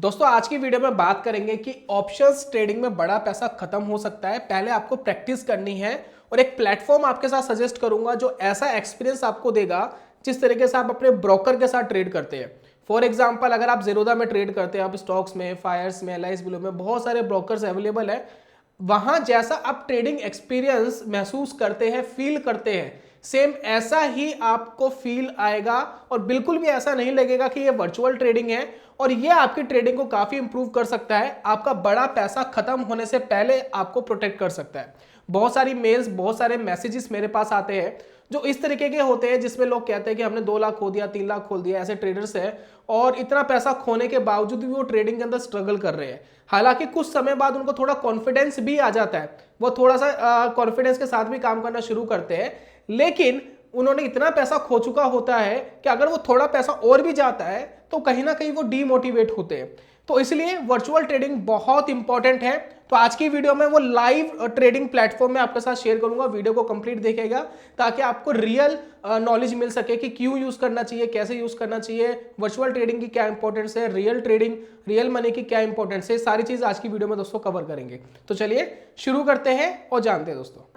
दोस्तों आज की वीडियो में बात करेंगे कि ऑप्शंस ट्रेडिंग में बड़ा पैसा खत्म हो सकता है। पहले आपको प्रैक्टिस करनी है और एक प्लेटफॉर्म आपके साथ सजेस्ट करूंगा जो ऐसा एक्सपीरियंस आपको देगा जिस तरीके से आप अपने ब्रोकर के साथ ट्रेड करते हैं। फॉर एग्जांपल अगर आप ज़ीरोधा में ट्रेड करते हैं, आप स्टॉक्स में, फायर्स में, एलआईसी ब्लू में बहुत सारे ब्रोकर्स अवेलेबल है, वहां जैसा आप ट्रेडिंग एक्सपीरियंस महसूस करते हैं, फील करते हैं, सेम ऐसा ही आपको फील आएगा और बिल्कुल भी ऐसा नहीं लगेगा कि ये वर्चुअल ट्रेडिंग है। और ये आपकी ट्रेडिंग को काफी इंप्रूव कर सकता है, आपका बड़ा पैसा खत्म होने से पहले आपको प्रोटेक्ट कर सकता है। बहुत सारी मेल्स, बहुत सारे मैसेजेस मेरे पास आते हैं जो इस तरीके के होते हैं जिसमें लोग कहते हैं कि हमने 2 लाख खो दिया, 3 लाख खो दिया। ऐसे ट्रेडर्स हैं और इतना पैसा खोने के बावजूद भी वो ट्रेडिंग के अंदर स्ट्रगल कर रहे हैं। हालांकि कुछ समय बाद उनको थोड़ा कॉन्फिडेंस भी आ जाता है, वो थोड़ा सा कॉन्फिडेंस के साथ भी काम करना शुरू करते हैं, लेकिन उन्होंने इतना पैसा खो चुका होता है कि अगर वो थोड़ा पैसा और भी जाता है तो कहीं ना कहीं वो डीमोटिवेट होते हैं। तो इसलिए वर्चुअल ट्रेडिंग बहुत इंपॉर्टेंट है। तो आज की वीडियो में वो लाइव ट्रेडिंग प्लेटफॉर्म में आपके साथ शेयर करूंगा, वीडियो को कंप्लीट देखिएगा ताकि आपको रियल नॉलेज मिल सके कि क्यों यूज करना चाहिए, कैसे यूज करना चाहिए, वर्चुअल ट्रेडिंग की क्या इंपॉर्टेंस है, रियल ट्रेडिंग, रियल मनी की क्या इंपॉर्टेंस है। सारी चीज आज की वीडियो में दोस्तों कवर करेंगे। तो चलिए शुरू करते हैं और जानते हैं दोस्तों।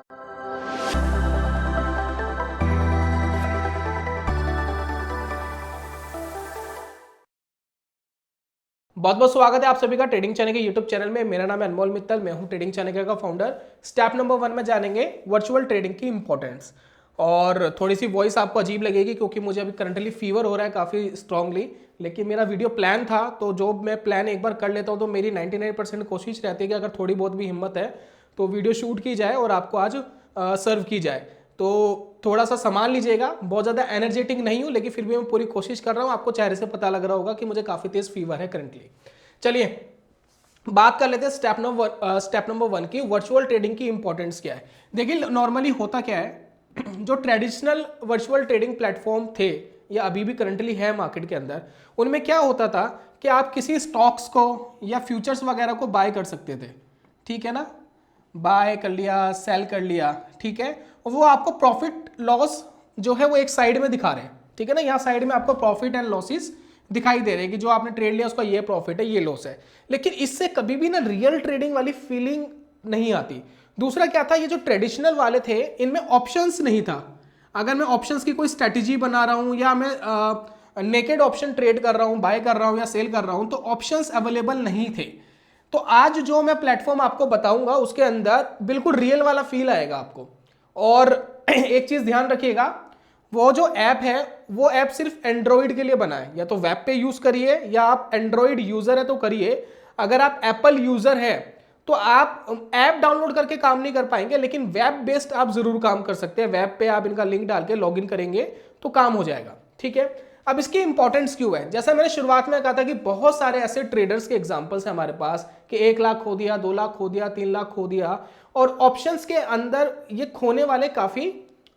बहुत बहुत स्वागत है आप सभी का ट्रेडिंग चैनल के यूट्यूब चैनल में। मेरा नाम है अनमोल मित्तल, मैं हूं ट्रेडिंग चैनल का फाउंडर। स्टेप नंबर 1 में जानेंगे वर्चुअल ट्रेडिंग की इंपॉर्टेंस। और थोड़ी सी वॉइस आपको अजीब लगेगी क्योंकि मुझे अभी करंटली फीवर हो रहा है काफ़ी स्ट्रांगली, लेकिन मेरा वीडियो प्लान था, तो जो मैं प्लान एक बार कर लेता हूं तो मेरी 99% कोशिश रहती है कि अगर थोड़ी बहुत भी हिम्मत है तो वीडियो शूट की जाए और आपको आज सर्व की जाए। तो थोड़ा सा सामान लीजिएगा, बहुत ज़्यादा एनर्जेटिक नहीं हूँ लेकिन फिर भी मैं पूरी कोशिश कर रहा हूँ। आपको चेहरे से पता लग रहा होगा कि मुझे काफ़ी तेज़ फीवर है करंटली। चलिए बात कर लेते हैं स्टेप नंबर 1 की, वर्चुअल ट्रेडिंग की इंपॉर्टेंस क्या है। देखिए नॉर्मली होता क्या है, जो ट्रेडिशनल वर्चुअल ट्रेडिंग प्लेटफॉर्म थे या अभी भी करंटली है मार्केट के अंदर, उनमें क्या होता था कि आप किसी स्टॉक्स को या फ्यूचर्स वगैरह को बाय कर सकते थे, ठीक है ना, बाय कर लिया, सेल कर लिया, ठीक है, और वो आपको प्रॉफिट लॉस जो है वो एक साइड में दिखा रहे हैं, ठीक है ना। यहाँ साइड में आपको प्रॉफिट एंड लॉसेस दिखाई दे रहे हैं कि जो आपने ट्रेड लिया उसका ये प्रॉफिट है, ये लॉस है, लेकिन इससे कभी भी ना रियल ट्रेडिंग वाली फीलिंग नहीं आती। दूसरा क्या था, ये जो ट्रेडिशनल वाले थे इनमें ऑप्शंस नहीं था। अगर मैं ऑप्शंस की कोई स्ट्रेटेजी बना रहा हूँ या मैं नेकेड ऑप्शन ट्रेड कर रहा हूँ, बाय कर रहा हूँ या सेल कर रहा हूँ, तो ऑप्शंस अवेलेबल नहीं थे। तो आज जो मैं प्लेटफॉर्म आपको बताऊंगा उसके अंदर बिल्कुल रियल वाला फील आएगा आपको। और एक चीज ध्यान रखिएगा, वो जो ऐप है वो ऐप सिर्फ एंड्रॉइड के लिए बना है, या तो वेब पे यूज करिए या आप एंड्रॉइड यूजर है तो करिए। अगर आप एप्पल यूजर है तो आप ऐप डाउनलोड करके काम नहीं कर पाएंगे, लेकिन वेब बेस्ड आप जरूर काम कर सकते हैं। वेब पे आप इनका लिंक डाल के लॉग इन करेंगे तो काम हो जाएगा, ठीक है। अब इसकी इंपॉर्टेंस क्यों है, जैसा मैंने शुरुआत में कहा था कि बहुत सारे ऐसे ट्रेडर्स के एग्जांपल्स हैं हमारे पास कि 1 लाख खो दिया, 2 लाख खो दिया, 3 लाख खो दिया, और ऑप्शंस के अंदर ये खोने वाले काफी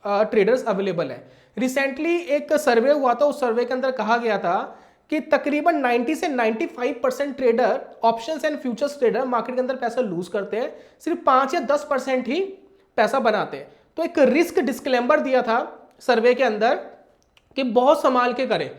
ट्रेडर्स अवेलेबल है। रिसेंटली एक सर्वे हुआ था, उस सर्वे के अंदर कहा गया था कि तकरीबन 90 से 95% trader, options and futures trader market के अंदर पैसा लूज करते हैं, सिर्फ 5 या 10% ही पैसा बनाते हैं। तो एक रिस्क डिस्क्लेमर दिया था सर्वे के अंदर कि बहुत संभाल के करें।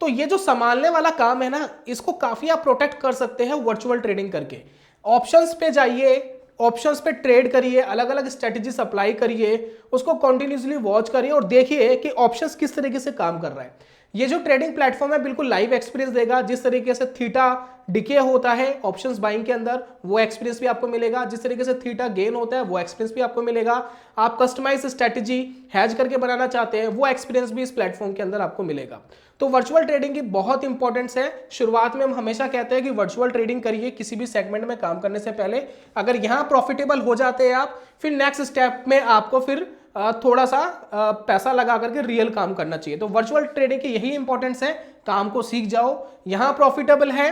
तो ये जो संभालने वाला काम है ना, इसको काफी आप प्रोटेक्ट कर सकते हैं वर्चुअल ट्रेडिंग करके। ऑप्शंस पे जाइए, ऑप्शंस पे ट्रेड करिए, अलग अलग स्ट्रेटजीज अप्लाई करिए, उसको कंटिन्यूसली वॉच करिए और देखिए कि ऑप्शंस किस तरीके से काम कर रहा है। ये जो ट्रेडिंग प्लेटफॉर्म है बिल्कुल लाइव एक्सपीरियंस देगा। जिस तरीके से थीटा डिके होता है ऑप्शंस बाइंग के अंदर, वो एक्सपीरियंस भी आपको मिलेगा। जिस तरीके से थीटा गेन होता है वो एक्सपीरियंस भी आपको मिलेगा। आप कस्टमाइज स्ट्रेटजी हैज करके बनाना चाहते हैं, वो एक्सपीरियंस भी इस प्लेटफॉर्म के अंदर आपको मिलेगा। तो वर्चुअल ट्रेडिंग की बहुत इंपॉर्टेंस है। शुरुआत में हम हमेशा कहते हैं कि वर्चुअल ट्रेडिंग करिए किसी भी सेगमेंट में काम करने से पहले। अगर यहां प्रॉफिटेबल हो जाते हैं आप, फिर नेक्स्ट स्टेप में आपको फिर थोड़ा सा पैसा लगा करके रियल काम करना चाहिए। तो वर्चुअल ट्रेडिंग की यही इंपॉर्टेंस है, काम को सीख जाओ। यहां प्रॉफिटेबल है,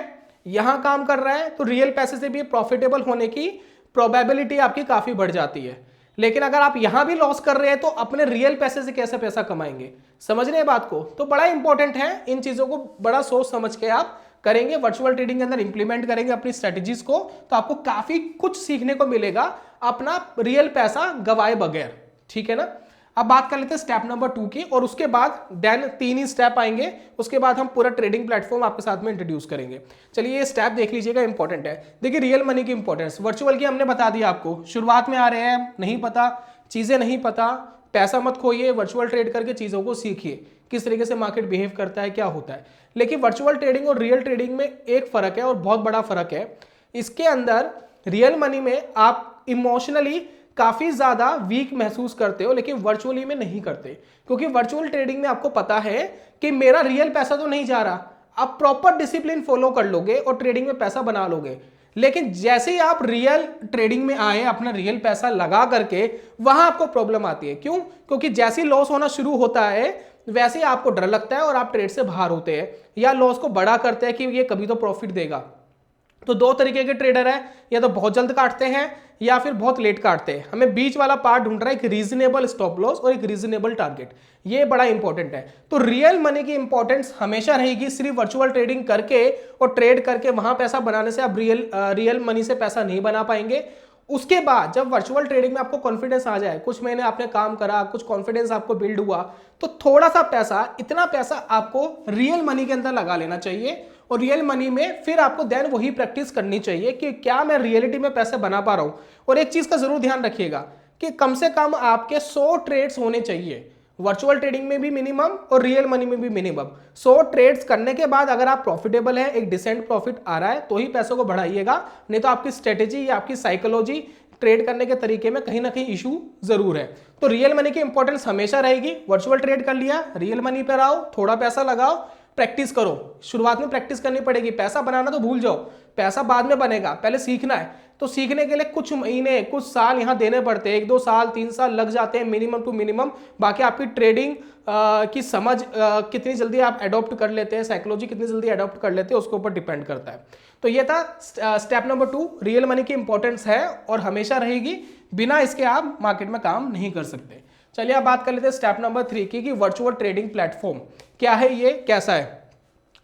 यहां काम कर रहा है, तो रियल पैसे से भी प्रॉफिटेबल होने की प्रोबेबिलिटी आपकी काफी बढ़ जाती है। लेकिन अगर आप यहां भी लॉस कर रहे हैं तो अपने रियल पैसे से कैसे पैसा कमाएंगे, समझ रहे हैं बात को। तो बड़ा इंपॉर्टेंट है, इन चीजों को बड़ा सोच समझ के आप करेंगे, वर्चुअल ट्रेडिंग के अंदर इंप्लीमेंट करेंगे अपनी स्ट्रेटजीज को, तो आपको काफी कुछ सीखने को मिलेगा अपना रियल पैसा गवाए बगैर, ठीक है ना। अब बात कर लेते हैं स्टेप नंबर 2 की, और उसके बाद देन 3 ही स्टेप आएंगे, उसके बाद हम पूरा ट्रेडिंग प्लेटफॉर्म आपके साथ में इंट्रोड्यूस करेंगे। चलिए ये स्टेप देख लीजिएगा, इंपॉर्टेंट है। देखिए रियल मनी की इंपॉर्टेंस, वर्चुअल की हमने बता दिया आपको, शुरुआत में आ रहे हैं, नहीं पता, चीजें नहीं पता, पैसा मत खोइए, वर्चुअल ट्रेड करके चीजों को सीखिए, किस तरीके से मार्केट बिहेव करता है, क्या होता है। लेकिन वर्चुअल ट्रेडिंग और रियल ट्रेडिंग में एक फर्क है, और बहुत बड़ा फर्क है। इसके अंदर रियल मनी में आप इमोशनली काफी ज्यादा वीक महसूस करते हो, लेकिन वर्चुअली में नहीं करते, क्योंकि वर्चुअल ट्रेडिंग में आपको पता है कि मेरा रियल पैसा तो नहीं जा रहा। आप प्रॉपर डिसिप्लिन फॉलो कर लोगे और ट्रेडिंग में पैसा बना लोगे। लेकिन जैसे ही आप रियल ट्रेडिंग में आए, अपना रियल पैसा लगा करके, वहां आपको प्रॉब्लम आती है। क्यों? क्योंकि जैसे ही लॉस होना शुरू होता है, वैसे ही आपको डर लगता है और आप ट्रेड से बाहर होते हैं, या लॉस को बड़ा करते हैं कि ये कभी तो प्रॉफिट देगा। तो दो तरीके के ट्रेडर है, या तो बहुत जल्द काटते हैं या फिर बहुत लेट काटते हैं। हमें बीच वाला पार्ट ढूंढ रहा है, एक रीजनेबल स्टॉप लॉस और एक रीजनेबल टारगेट, ये बड़ा इंपॉर्टेंट है। तो रियल मनी की इंपॉर्टेंस हमेशा रहेगी। सिर्फ वर्चुअल ट्रेडिंग करके और ट्रेड करके वहां पैसा बनाने से आप रियल मनी से पैसा नहीं बना पाएंगे। उसके बाद जब वर्चुअल ट्रेडिंग में आपको कॉन्फिडेंस आ जाए, कुछ महीने आपने काम करा, कुछ कॉन्फिडेंस आपको बिल्ड हुआ, तो थोड़ा सा पैसा, इतना पैसा आपको रियल मनी के अंदर लगा लेना चाहिए। और रियल मनी में फिर आपको देन वही प्रैक्टिस करनी चाहिए कि क्या मैं रियलिटी में पैसे बना पा रहा हूं। और एक चीज का जरूर ध्यान रखिएगा कि कम से कम आपके 100 ट्रेड्स होने चाहिए, वर्चुअल ट्रेडिंग में भी मिनिमम और रियल मनी में भी मिनिमम। 100 ट्रेड्स करने के बाद अगर आप प्रॉफिटेबल है, एक डिसेंट प्रॉफिट आ रहा है, तो ही पैसों को बढ़ाइएगा, नहीं तो आपकी स्ट्रेटेजी या आपकी साइकोलॉजी, ट्रेड करने के तरीके में कहीं ना कहीं इशू जरूर है। तो रियल मनी की इंपॉर्टेंस हमेशा रहेगी। वर्चुअल ट्रेड कर लिया, रियल मनी पर आओ, थोड़ा पैसा लगाओ, प्रैक्टिस करो। शुरुआत में प्रैक्टिस करनी पड़ेगी, पैसा बनाना तो भूल जाओ, पैसा बाद में बनेगा, पहले सीखना है। तो सीखने के लिए कुछ महीने, कुछ साल यहाँ देने पड़ते हैं, 1-2 साल 3 साल लग जाते हैं मिनिमम टू मिनिमम। बाकी आपकी ट्रेडिंग की समझ कितनी जल्दी आप अडॉप्ट कर लेते हैं, साइकोलॉजी कितनी जल्दी अडॉप्ट कर लेते हैं, उसके ऊपर डिपेंड करता है। तो ये था स्टेप नंबर 2, रियल मनी की इंपॉर्टेंस है और हमेशा रहेगी, बिना इसके आप मार्केट में काम नहीं कर सकते। चलिए अब बात कर लेते हैं स्टेप नंबर 3 की, कि वर्चुअल ट्रेडिंग प्लेटफॉर्म क्या है, ये कैसा है।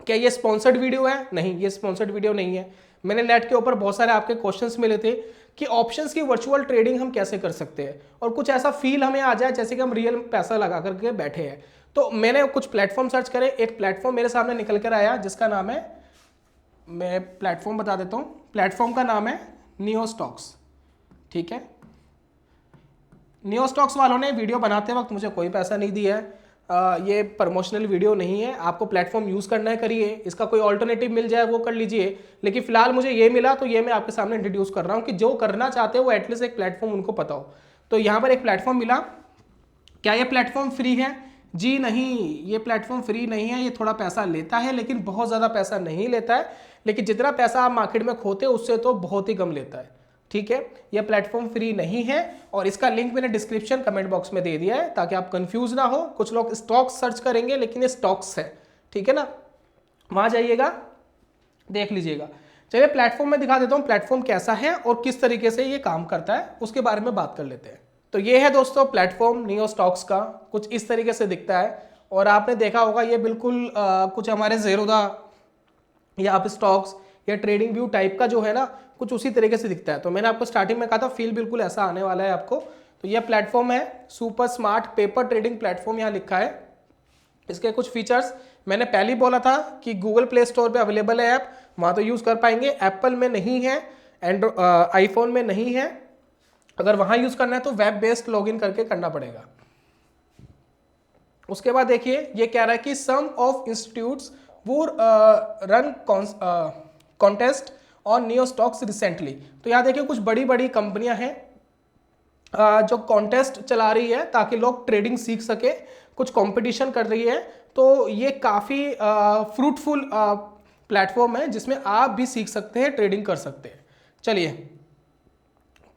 क्या ये स्पॉन्सर्ड वीडियो है? नहीं, ये स्पॉन्सर्ड वीडियो नहीं है। मैंने नेट के ऊपर बहुत सारे आपके क्वेश्चंस मिले थे कि ऑप्शंस की वर्चुअल ट्रेडिंग हम कैसे कर सकते हैं, और कुछ ऐसा फील हमें आ जाए जैसे कि हम रियल पैसा लगा करके बैठे हैं। तो मैंने कुछ प्लेटफॉर्म सर्च करे, एक प्लेटफॉर्म मेरे सामने निकल कर आया जिसका नाम है, मैं प्लेटफॉर्म बता देता हूँ, प्लेटफॉर्म का नाम है नियो स्टॉक्स। ठीक है, नियो स्टॉक्स वालों ने वीडियो बनाते वक्त मुझे कोई पैसा नहीं दिया है, ये प्रमोशनल वीडियो नहीं है। आपको प्लेटफॉर्म यूज़ करना है, करिए, इसका कोई ऑल्टरनेटिव मिल जाए वो कर लीजिए, लेकिन फिलहाल मुझे ये मिला तो ये मैं आपके सामने इंट्रोड्यूस कर रहा हूँ कि जो करना चाहते हो वो एटलीस्ट एक प्लेटफॉर्म उनको पता हो। तो यहाँ पर एक प्लेटफॉर्म मिला। क्या ये प्लेटफॉर्म फ्री है? जी नहीं, ये प्लेटफॉर्म फ्री नहीं है, ये थोड़ा पैसा लेता है, लेकिन बहुत ज़्यादा पैसा नहीं लेता है। लेकिन जितना पैसा आप मार्केट में खोते हैं उससे तो बहुत ही कम लेता है। ठीक है, यह प्लेटफॉर्म फ्री नहीं है, और इसका लिंक मैंने डिस्क्रिप्शन कमेंट बॉक्स में दे दिया है ताकि आप कंफ्यूज ना हो। कुछ लोग स्टॉक्स सर्च करेंगे, लेकिन ये स्टॉक्स है, ठीक है ना, वहां जाइएगा, देख लीजिएगा। चलिए प्लेटफॉर्म में दिखा देता हूँ प्लेटफॉर्म कैसा है और किस तरीके से ये काम करता है, उसके बारे में बात कर लेते हैं। तो ये है दोस्तों प्लेटफॉर्म नियो स्टॉक्स का, कुछ इस तरीके से दिखता है। और आपने देखा होगा ये बिल्कुल कुछ हमारे ज़ेरोधा या आप स्टॉक्स या ट्रेडिंग व्यू टाइप का जो है ना, कुछ उसी तरीके से दिखता है। तो मैंने आपको स्टार्टिंग में कहा था फील बिल्कुल ऐसा आने वाला है आपको। तो यह प्लेटफॉर्म है super smart paper trading platform, यहाँ लिखा है। इसके कुछ फीचर्स मैंने पहले ही बोला था कि गूगल प्ले स्टोर पे अवेलेबल है ऐप, वहाँ तो यूज़ कर पाएंगे। एप्पल में नहीं है, आईफोन में नहीं है। अगर वहाँ यूज़ करना है तो वेब बेस्ड लॉगिन करके करना पड़ेगा। उसके बाद देखिए ये कह रहा है कि सम ऑफ इंस्टीट्यूट्स वो रन कॉन्टेस्ट और नियो स्टॉक्स रिसेंटली। तो यहाँ देखिए कुछ बड़ी बड़ी कंपनियां हैं जो कॉन्टेस्ट चला रही है ताकि लोग ट्रेडिंग सीख सके, कुछ कंपटीशन कर रही है। तो ये काफ़ी फ्रूटफुल प्लेटफॉर्म है जिसमें आप भी सीख सकते हैं, ट्रेडिंग कर सकते हैं। चलिए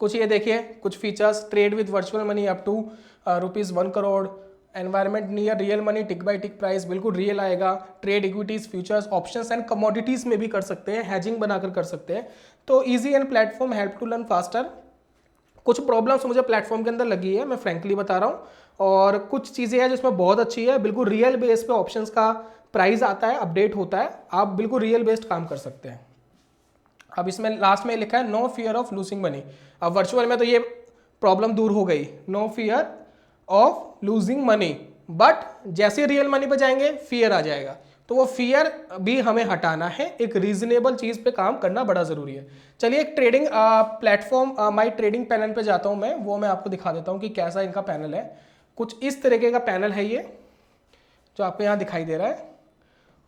कुछ ये देखिए कुछ features, trade with virtual money up to ₹1 crore, environment near real money, tick by tick price बिल्कुल रियल आएगा। Trade equities, futures, options and commodities में भी कर सकते हैं, हैजिंग बनाकर कर सकते हैं। तो easy and platform help to learn faster. कुछ प्रॉब्लम्स मुझे प्लेटफॉर्म के अंदर लगी है, मैं फ्रेंकली बता रहा हूँ, और कुछ चीज़ें हैं जिसमें बहुत अच्छी है। बिल्कुल रियल बेस पे ऑप्शंस का प्राइस आता है, अपडेट होता है, आप बिल्कुल रियल बेस्ड काम कर सकते हैं। अब इसमें लास्ट में लिखा है no fear of losing money. अब वर्चुअल में तो ये प्रॉब्लम दूर हो गई, no fear of losing money, but जैसे रियल मनी पे जाएंगे फियर आ जाएगा। तो वो फियर भी हमें हटाना है, एक रीजनेबल चीज़ पे काम करना बड़ा ज़रूरी है। चलिए एक trading platform my trading panel पे जाता हूँ मैं आपको दिखा देता हूँ कि कैसा इनका पैनल है। कुछ इस तरीके का पैनल है ये जो आपको यहाँ दिखाई दे रहा है।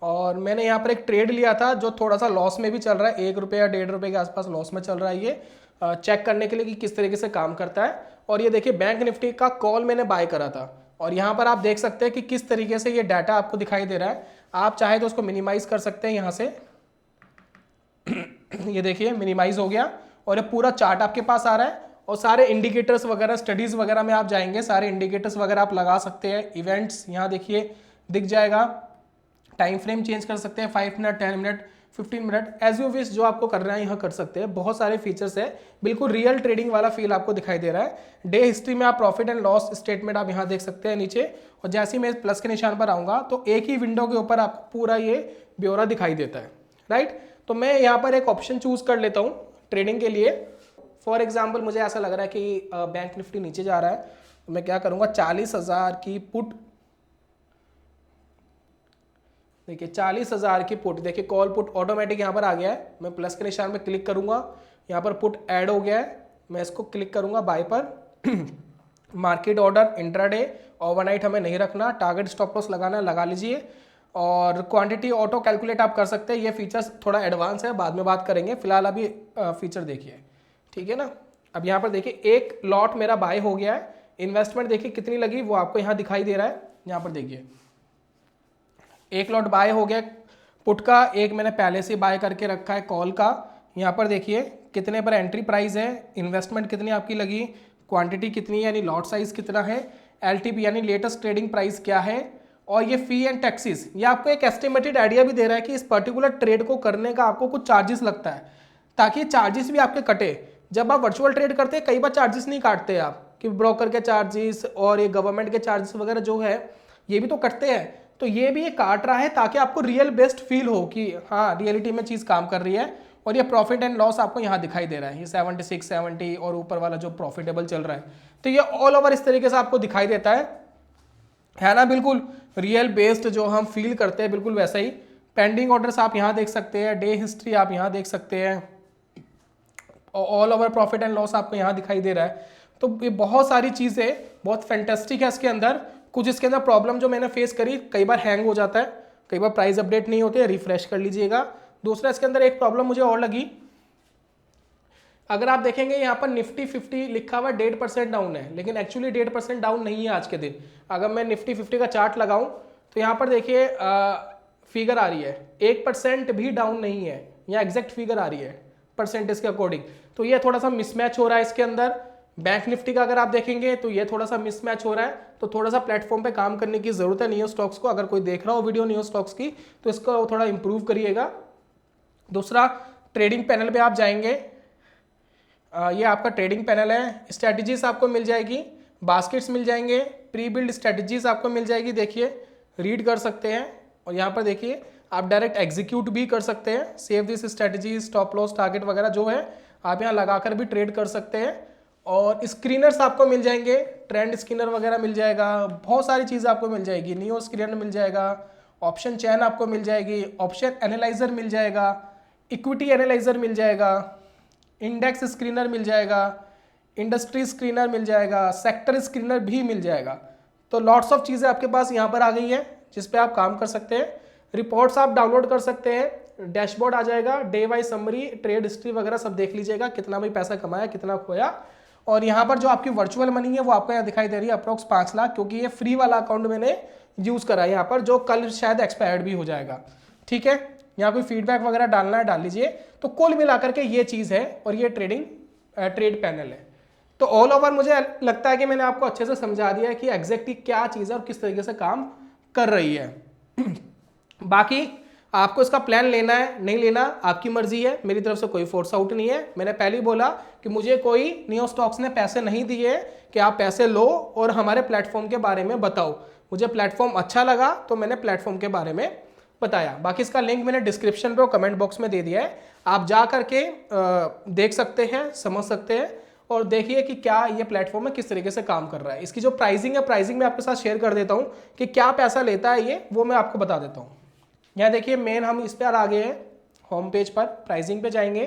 और मैंने यहाँ पर एक ट्रेड लिया था जो थोड़ा सा लॉस में भी चल रहा है, 1 रुपये या 1.5 रुपये के आसपास लॉस में चल रहा है ये, चेक करने के लिए कि किस तरीके से काम करता है। और ये देखिए बैंक निफ्टी का कॉल मैंने बाय करा था, और यहाँ पर आप देख सकते हैं कि किस तरीके से ये डाटा आपको दिखाई दे रहा है। आप चाहे तो उसको मिनिमाइज कर सकते हैं यहाँ से ये देखिए मिनिमाइज हो गया, और ये पूरा चार्ट आपके पास आ रहा है, और सारे इंडिकेटर्स वगैरह स्टडीज वगैरह में आप जाएंगे, सारे इंडिकेटर्स वगैरह आप लगा सकते हैं। इवेंट्स यहाँ देखिए दिख जाएगा, टाइम फ्रेम चेंज कर सकते हैं, 5 minute, 10 minute, 15 minute, as you wish जो आपको करना है यहाँ कर सकते हैं। बहुत सारे फीचर्स है, बिल्कुल रियल ट्रेडिंग वाला फील आपको दिखाई दे रहा है। डे हिस्ट्री में आप प्रॉफिट एंड लॉस स्टेटमेंट आप यहाँ देख सकते हैं नीचे, और जैसे ही मैं प्लस के निशान पर आऊँगा तो एक ही विंडो के ऊपर आपको पूरा ये ब्यौरा दिखाई देता है, राइट। तो मैं यहाँ पर एक ऑप्शन चूज कर लेता हूँ ट्रेडिंग के लिए। फॉर एग्जाम्पल मुझे ऐसा लग रहा है कि बैंक निफ्टी नीचे जा रहा है, तो मैं क्या करूँगा, 40,000 की पुट, देखिए 40,000 की पुट, देखिए कॉल पुट ऑटोमेटिक यहाँ पर आ गया है। मैं प्लस के निशान पे क्लिक करूंगा, यहाँ पर पुट ऐड हो गया है, मैं इसको क्लिक करूंगा बाय पर मार्केट ऑर्डर इंट्राडे, ओवरनाइट हमें नहीं रखना, टारगेट स्टॉप लॉस लगाना है लगा लीजिए, और क्वांटिटी ऑटो कैलकुलेट आप कर सकते हैं। ये फीचर्स थोड़ा एडवांस है, बाद में बात करेंगे, फिलहाल अभी फीचर देखिए, ठीक है ना। अब यहाँ पर देखिए एक लॉट मेरा बाय हो गया है, इन्वेस्टमेंट देखिए कितनी लगी वो आपको यहाँ दिखाई दे रहा है। यहाँ पर देखिए एक लॉट बाय हो गया पुट का, एक मैंने पहले से बाय करके रखा है कॉल का। यहाँ पर देखिए कितने पर एंट्री प्राइस है, इन्वेस्टमेंट कितनी आपकी लगी, क्वांटिटी कितनी है यानी लॉट साइज कितना है, एलटीपी यानी लेटेस्ट ट्रेडिंग प्राइस क्या है, और ये फी एंड टैक्सेस, ये आपको एक एस्टिमेटेड आइडिया भी दे रहा है कि इस पर्टिकुलर ट्रेड को करने का आपको कुछ चार्जेस लगता है, ताकि चार्जेस भी आपके कटे। जब आप वर्चुअल ट्रेड करते हैं कई बार चार्जेस नहीं काटते आप, कि ब्रोकर के चार्जेस और ये गवर्नमेंट के चार्जेस वगैरह जो है ये भी तो कटते हैं, तो ये भी ये काट रहा है ताकि आपको रियल बेस्ट फील हो कि हाँ रियलिटी में चीज़ काम कर रही है। और ये प्रॉफिट एंड लॉस आपको यहाँ दिखाई दे रहा है, ये 76, 70 और ऊपर वाला जो प्रॉफिटेबल चल रहा है, तो ये ऑल ओवर इस तरीके से आपको दिखाई देता है ना, बिल्कुल रियल बेस्ड जो हम फील करते हैं बिल्कुल वैसा ही। पेंडिंग ऑर्डर्स आप यहाँ देख सकते हैं, डे हिस्ट्री आप यहाँ देख सकते हैं, all over profit and loss आपको यहाँ दिखाई दे रहा है। तो ये बहुत सारी चीज़ें बहुत फैंटेस्टिक है इसके अंदर। कुछ इसके अंदर प्रॉब्लम जो मैंने फेस करी, कई बार हैंग हो जाता है, कई बार प्राइस अपडेट नहीं होते, रिफ्रेश कर लीजिएगा। दूसरा इसके अंदर एक प्रॉब्लम मुझे और लगी, अगर आप देखेंगे यहाँ पर निफ्टी 50 लिखा हुआ 1.5% डाउन है, लेकिन एक्चुअली 1.5% डाउन नहीं है आज के दिन। अगर मैं निफ्टी 50 का चार्ट लगाऊं तो यहाँ पर देखिए फिगर आ रही है 1% भी डाउन नहीं है, यहाँ एग्जैक्ट फिगर आ रही है परसेंटेज के अकॉर्डिंग। तो ये थोड़ा सा मिसमैच हो रहा है इसके अंदर। बैंक निफ्टी का अगर आप देखेंगे तो ये थोड़ा सा मिसमैच हो रहा है, तो थोड़ा सा प्लेटफॉर्म पे काम करने की जरूरत है नियो स्टॉक्स को। अगर कोई देख रहा हो वीडियो नियो स्टॉक्स की तो इसको थोड़ा इंप्रूव करिएगा। दूसरा ट्रेडिंग पैनल पे आप जाएंगे, ये आपका ट्रेडिंग पैनल है, स्ट्रेटजीज आपको मिल जाएगी, बास्केट्स मिल जाएंगे, प्री बिल्ड स्ट्रेटजीज आपको मिल जाएगी, देखिए रीड कर सकते हैं। और यहाँ पर देखिए आप डायरेक्ट एग्जीक्यूट भी कर सकते हैं, save this strategy, stop loss, target वगैरह जो है आप यहाँ लगाकर भी ट्रेड कर सकते हैं। और स्क्रीनर्स आपको मिल जाएंगे, ट्रेंड स्क्रीनर वगैरह मिल जाएगा, बहुत सारी चीज़ आपको मिल जाएगी, नियो स्क्रीनर मिल जाएगा, ऑप्शन चैन आपको मिल जाएगी, ऑप्शन एनालाइजर मिल जाएगा, इक्विटी एनालाइजर मिल जाएगा, इंडेक्स स्क्रीनर मिल जाएगा, इंडस्ट्री स्क्रीनर मिल जाएगा, सेक्टर स्क्रीनर भी मिल जाएगा। तो लॉट्स ऑफ चीज़ें आपके पास यहाँ पर आ गई हैं जिस पे आप काम कर सकते हैं। रिपोर्ट्स आप डाउनलोड कर सकते हैं, डैशबोर्ड आ जाएगा, day wise summary, trade history वगैरह सब देख लीजिएगा, कितना भी पैसा कमाया, कितना खोया। और यहाँ पर जो आपकी वर्चुअल मनी है वो आपको यहाँ दिखाई दे रही है अप्रोक्स 5 लाख, क्योंकि ये फ्री वाला अकाउंट मैंने यूज़ करा है यहाँ पर, जो कल शायद एक्सपायर्ड भी हो जाएगा। ठीक है, यहाँ कोई फीडबैक वगैरह डालना है डाल लीजिए। तो कुल मिलाकर के ये चीज़ है, और ये ट्रेड पैनल है। तो ऑल ओवर मुझे लगता है कि मैंने आपको अच्छे से समझा दिया है कि एग्जैक्टली क्या चीज़ है और किस तरीके से काम कर रही है। बाकी आपको इसका प्लान लेना है नहीं लेना आपकी मर्जी है, मेरी तरफ से कोई फोर्स आउट नहीं है। मैंने पहले ही बोला कि मुझे कोई नियो स्टॉक्स ने पैसे नहीं दिए कि आप पैसे लो और हमारे प्लेटफॉर्म के बारे में बताओ। मुझे प्लेटफॉर्म अच्छा लगा तो मैंने प्लेटफॉर्म के बारे में बताया। बाकी इसका लिंक मैंने डिस्क्रिप्शन पे और कमेंट बॉक्स में दे दिया है, आप जा करके देख सकते हैं, समझ सकते हैं। और देखिए कि क्या ये प्लेटफॉर्म है, किस तरीके से काम कर रहा है। इसकी जो प्राइसिंग है, प्राइसिंग मैं आपके साथ शेयर कर देता हूँ कि क्या पैसा लेता है ये, वो मैं आपको बता देता हूँ। यहाँ देखिए मेन हम इस पर आ गए हैं होम पेज पर, प्राइसिंग पे जाएंगे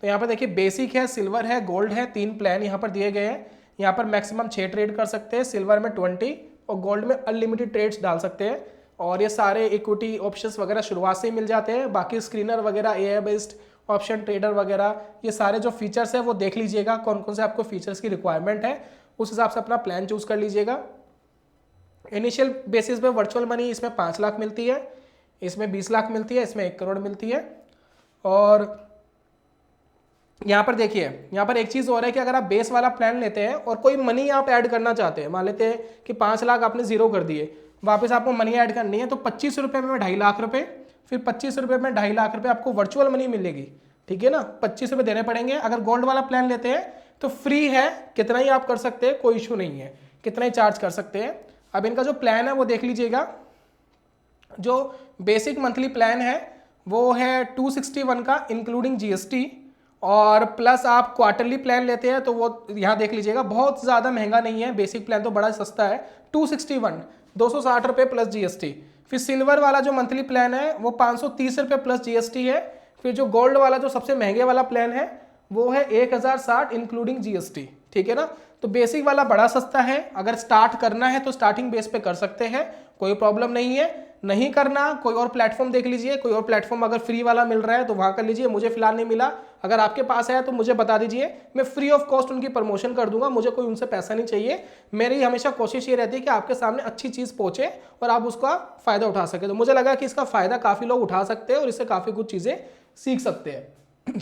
तो यहाँ पर देखिए बेसिक है, सिल्वर है, गोल्ड है, 3 प्लान यहाँ पर दिए गए हैं। यहाँ पर मैक्सिमम 6 ट्रेड कर सकते हैं, सिल्वर में 20 और गोल्ड में अनलिमिटेड ट्रेड्स डाल सकते हैं। और ये सारे इक्विटी ऑप्शंस वगैरह शुरुआत से ही मिल जाते हैं। बाकी स्क्रीनर वगैरह, एआई बेस्ड ऑप्शन ट्रेडर वगैरह, ये सारे जो फीचर्स है वो देख लीजिएगा, कौन कौन से आपको फीचर्स की रिक्वायरमेंट है, उस हिसाब से अपना प्लान चूज कर लीजिएगा। इनिशियल बेसिस पे वर्चुअल मनी इसमें 5 लाख मिलती है, इसमें 20 लाख मिलती है, इसमें 1 करोड़ मिलती है। और यहाँ पर देखिए, यहाँ पर एक चीज़ और है कि अगर आप बेस वाला प्लान लेते हैं और कोई मनी आप ऐड करना चाहते हैं, मान लेते हैं कि 5 लाख आपने जीरो कर दिए, वापस आपको मनी ऐड करनी है, तो 25 रुपये में 2.5 लाख रुपए, फिर 25 रुपये में 2.5 लाख रुपए आपको वर्चुअल मनी मिलेगी। ठीक है ना, 25 रुपये देने पड़ेंगे। अगर गोल्ड वाला प्लान लेते हैं तो फ्री है, कितना ही आप कर सकते हैं, कोई इशू नहीं है, कितना ही चार्ज कर सकते हैं। अब इनका जो प्लान है वो देख लीजिएगा। जो बेसिक मंथली प्लान है वो है 261 का इंक्लूडिंग जीएसटी, और प्लस आप क्वार्टरली प्लान लेते हैं तो वो यहाँ देख लीजिएगा, बहुत ज़्यादा महंगा नहीं है, बेसिक प्लान तो बड़ा सस्ता है, 261, 260 रुपये प्लस जीएसटी। फिर सिल्वर वाला जो मंथली प्लान है वो 530 रुपये प्लस जीएसटी है। फिर जो गोल्ड वाला जो सबसे महंगे वाला प्लान है वो है 1060 इंक्लूडिंग जीएसटी। ठीक है ना, तो बेसिक वाला बड़ा सस्ता है, अगर स्टार्ट करना है तो स्टार्टिंग बेस पे कर सकते हैं, कोई प्रॉब्लम नहीं है। नहीं करना, कोई और प्लेटफॉर्म देख लीजिए, कोई और प्लेटफॉर्म अगर फ्री वाला मिल रहा है तो वहां कर लीजिए। मुझे फिलहाल नहीं मिला, अगर आपके पास है तो मुझे बता दीजिए, मैं फ्री ऑफ कॉस्ट उनकी प्रमोशन कर दूंगा, मुझे कोई उनसे पैसा नहीं चाहिए। मेरी हमेशा कोशिश ये रहती है कि आपके सामने अच्छी चीज़ पहुंचे और आप उसका फ़ायदा उठा सके। तो मुझे लगा कि इसका फ़ायदा काफ़ी लोग उठा सकते हैं और इससे काफ़ी कुछ चीज़ें सीख सकते हैं।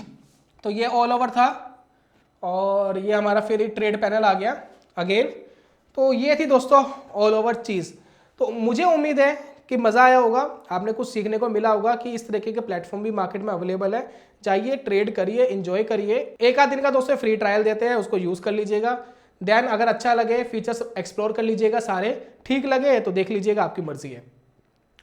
तो ये ऑल ओवर था, और ये हमारा फिर ट्रेड पैनल आ गया अगेन। तो ये थी दोस्तों ऑल ओवर चीज़। तो मुझे उम्मीद है कि मज़ा आया होगा, आपने कुछ सीखने को मिला होगा कि इस तरीके के प्लेटफॉर्म भी मार्केट में अवेलेबल है। जाइए, ट्रेड करिए, एंजॉय करिए। एक आध दिन का दोस्तों फ्री ट्रायल देते हैं, उसको यूज़ कर लीजिएगा। देन अगर अच्छा लगे, फीचर्स एक्सप्लोर कर लीजिएगा, सारे ठीक लगे तो देख लीजिएगा, आपकी मर्जी है।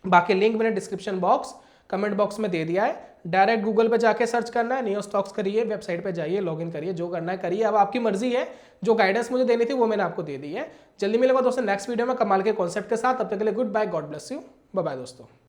बाकी लिंक मैंने डिस्क्रिप्शन बॉक्स, कमेंट बॉक्स में दे दिया है। डायरेक्ट गूगल पे जाके सर्च करना है, नियो स्टॉक्स करिए, वेबसाइट पे जाइए, लॉगिन करिए, जो करना है करिए। अब आपकी मर्जी है, जो गाइडेंस मुझे देनी थी वो मैंने आपको दे दी है। जल्दी मिलेगा दोस्तों नेक्स्ट वीडियो में कमाल के कॉन्सेप्ट के साथ। तब तक के लिए goodbye, God bless you, bye bye दोस्तों।